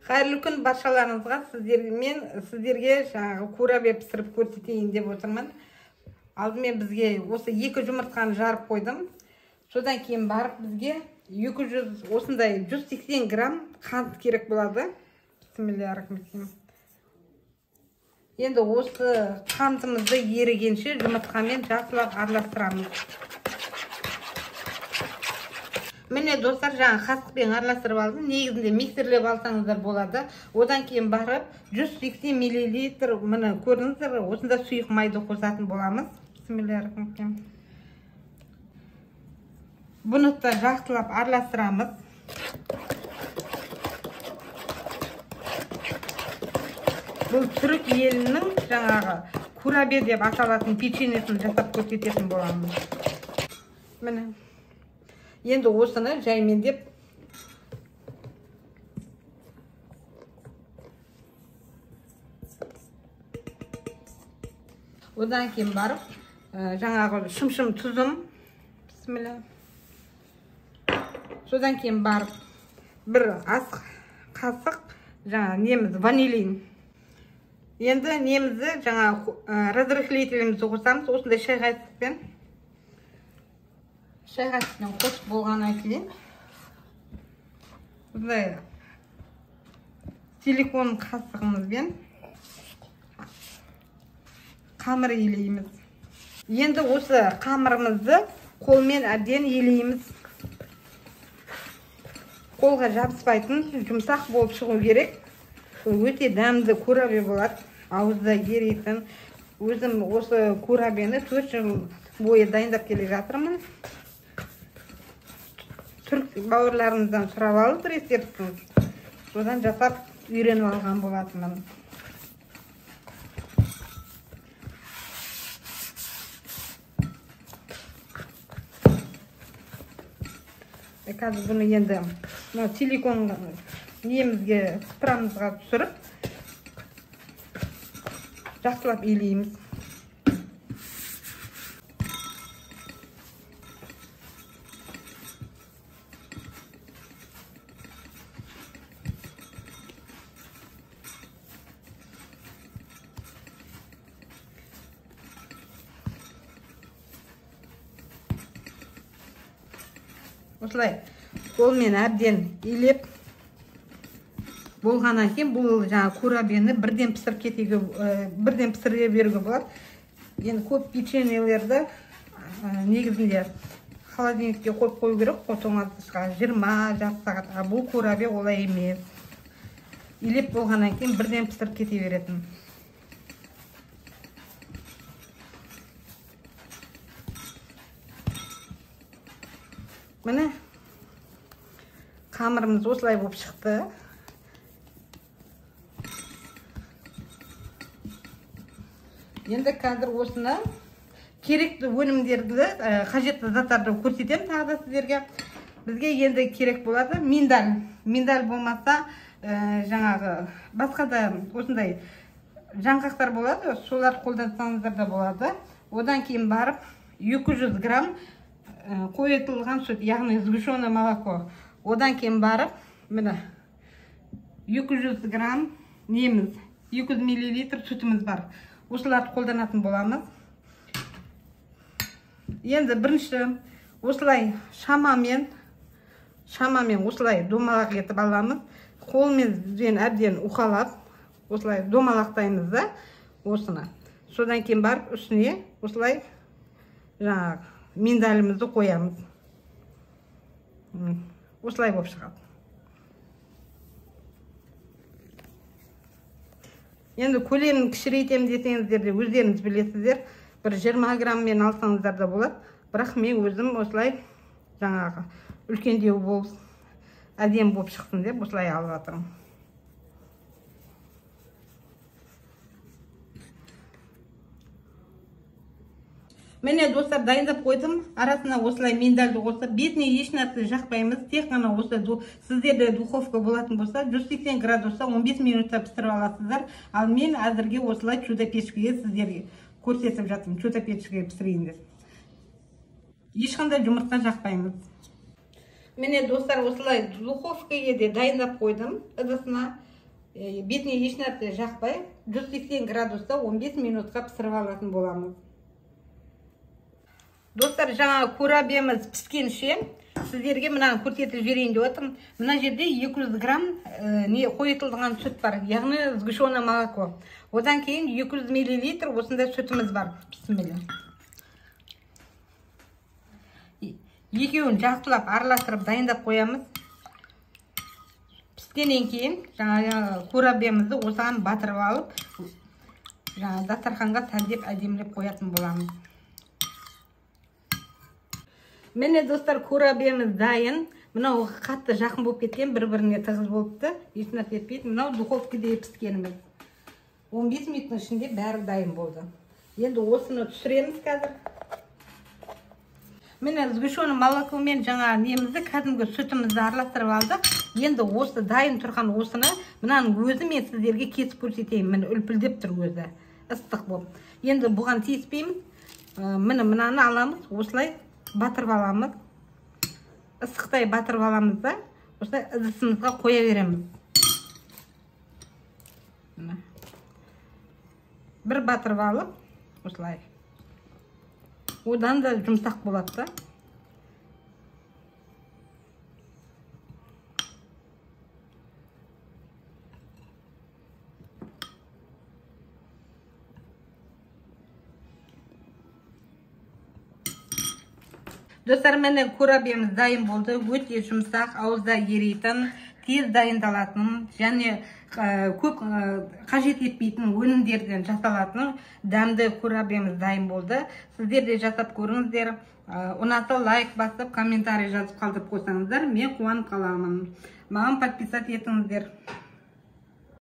Қайырлы күн баршаларыңызға, сіздерге жаңағы курабе пісіріп көрсетейін деп отырмын. Алдымен бізге осы 2 жұмыртқаны жарып қойдым. Содан кейін барып бізге 200 осындай 180 грамм қант керек болады. Бисмиллахиррахманиррахим. Енді осы қантымызды ерігенше жұмыртқамен жақсылап араластырамыз. Міне достар, жаңа қасықпен араластырып алдым. Негізінде миксерлеп алсаңыздар болады. Одан кейін барып 180 мл, міне көрдіңіздер, осында сұйық майды қосатын боламыз. Бисмиллахиррахманиррахим. Бұны да жақсылап араластырамыз. Бұл түрік елінің жаңағы курабе деп аталатын печеньесін жасап көрсететін боламыз. Міне. Енді осыны жаймендеп одан кейін барып жаңағы шым-шым тұзым, бисмилля. Содан кейін барып бір ас қасық жаңа неміз ванилин. Енді немізді жаңа разрыхлителімізді қосамыз. Осындай шай қасықпен қосып болғаннан кейін бұндай силикон қасығымызбен қамыр елейміз. Енді осы қамырымызды қолмен әбден елейміз. Қолға жабыспайтын, жұмсақ болып шығу керек. Өте дәмді курабе болады. Ауызда еритін. Өзім осы курабені 4 жыл бойы дайындап келе жатырмын. Түрк бауырларымыздан сұрап алып рецептін. Содан жасап үйреніп алған болатынмын. Қазір бұны енді силикон немізге сыпырамызға түсіріп жақсылап елейміз. Осылай қолмен әбден елеп болғаннан кейін бұл жаңа курабені бірден пісіре беруге болады. Енді көп печеньелерді негізінде холодильникке қойып қою керек, тоңазытқышқа 20 жарты сағат. Бұл курабе олай емес. Елеп болғаннан кейін бірден пісіріп кете беретін. Міне қамырымыз осылай болып шықты. Енді қазір осыны керекті өнімдерді, қажетті заттарды көрсетемін тағы да сіздерге. Бізге енді керек болады миндаль. Миндаль болмаса жаңағы басқа да осындай жаңғақтар болады, солар қолдансаңыздар да болады. Одан кейін барып 200 грамм қойытылған сүт, яғни сгущенное молоко. Одан кейін барып, міне 200 грамм неміз, 200 мл сүтіміз бар. Осыларды қолданатын боламыз. Енді бірінші осылай шамамен осылай домалақ етіп аламыз. Қолмен әбден уқалап, осылай домалақтаймыз да осыны. Содан кейін барып үстіне осылай жаңағы миндалімізді қоямыз. Осылай болып шығады. Енді көлемін кішірейтем десеңіздер де өздеріңіз білесіздер. Бір 20 граммен алсаңыздар да болады. Бірақ мен өзім осылай жаңағы үлкендеу болып, әдем болып шықсын деп осылай алып жатырмын. Міне достар, дайындап қойдым. Арасына осылай миндальді қосып, бетіне еш нәрсе жақпаймыз. Тек қана осы сіздерде духовка болатын болса, 180 градуста 15 минутта пісіріп аласыздар. Ал мен әзірге осылай чудо-печкеге сіздерге көрсетіп жатырмын. Чудо-печкеге пісірейін деп. Ешқандай жұмыртқа жақпаймыз. Міне достар, осылай духовкаға де дайындап қойдым. Ыдысына бетіне еш нәрсе жақпай 180 градуста 15 минутқа пісіріп алатын боламыз. Достар, жаңа курабиямыз піскенше сіздерге мынаны көрсетіп жіберейін деп отырмын. Мына жерде 200 грамм қойытылған сүт бар, яғни сгущенное молоко. Одан кейін 200 миллилитр осындай сүтіміз бар. Бисмилля. Екеуін жақсылап араластырып дайындап қоямыз. Піскеннен кейін жаңа курабиямызды осыған батырып алып, жаңа дастарханға сәндеп әдемілеп қоятын боламыз. Міне достар, курабиямыз дайын. Мынау қатты жақын болып кеткен, бір-біріне тығыз болыпты. Еш нәрсе етпейді. Мынау духовкада піскеніміз. 15 минуттың ішінде бәрі дайын болды. Енді осыны түсіреміз қазір. Міне сгущенное молокомен жаңа немізді, кәдімгі сүтімізді араластырып алдық. Енді осы дайын тұрған осыны мынаның өзі мен сіздерге кесіп көрсетейін. Міне үлпілдеп тұр өзі. Ыстық болып. Енді бұған тиіспейміз. Мынаны аламыз, осылай батырып аламыз. Ыстықтай батырып аламыз да, осылай ыдысымызға қоя береміз. Бір батырып алып, осылай. Одан да жұмсақ болады да. Достар, міне курабиямыз дайын болды. Өте жұмсақ, ауызда еритін, тез дайындалатын, және көп қажет етпейтін өнімдерден жасалатын дәмді курабиямыз дайын болды. Сіздер де жасап көріңіздер. Ұнаса лайк басып, комментарий жазып қалдырып қойсаңыздар, мен қуанып қаламын. Маған подписать етіңіздер.